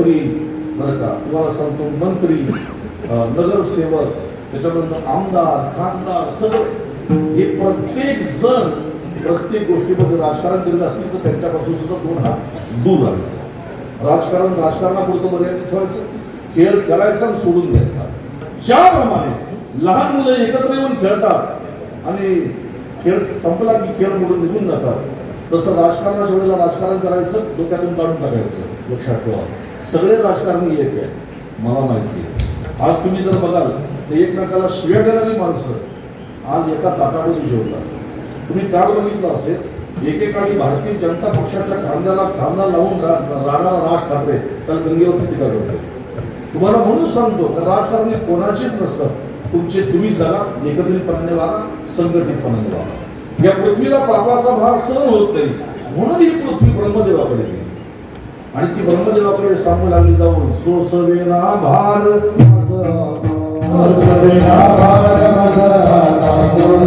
मंत्री बरं का, तुम्हाला सांगतो मंत्री, नगरसेवक, त्याच्यानंतर आमदार, खासदार, सगळे हे प्रत्येक जण प्रत्येक गोष्टीमध्ये राजकारण केलं असेल तर त्यांच्यापासून सुद्धा दोन हात दूर राहायचं. राजकारणापुरतं मर्यादित ठेवायचं, खेळ खेळायचा आणि सोडून द्यायचा. ज्याप्रमाणे लहान मुलं एकत्र येऊन खेळतात आणि खेळ संपला की खेळ मोडून निघून जातात, तसं राजकारणाच्या वेळेला राजकारण करायचं, डोक्यातून काढून टाकायचं. लक्षात ठेवा, सगळे राजकारणी एक आहे, मला माहिती आहे. आज तुम्ही जर बघाल तर एकमेकाला शिव्या देणारी माणसं आज एका ताटामध्ये जेवतात. तुम्ही काल बघितलं असेल, एकेकाळी भारतीय जनता पक्षाच्या खांद्याला खांदा लावून राहणारा राज ठाकरे काल गंगेवरती टीका करतो. तुम्हाला म्हणून सांगतो, राजकारणी कोणाचीच नसतात. तुम्ही जगा, एकत्रितपणे वागा, संघटितपणे वागा. या पृथ्वीला पापाचा भार सहन होत नाही, म्हणून ही पृथ्वी ब्रह्मदेवाकडे गेली आणि ती ब्रह्मदेवाकडे सांगू लागली जाऊन, सोसवेना भार माझा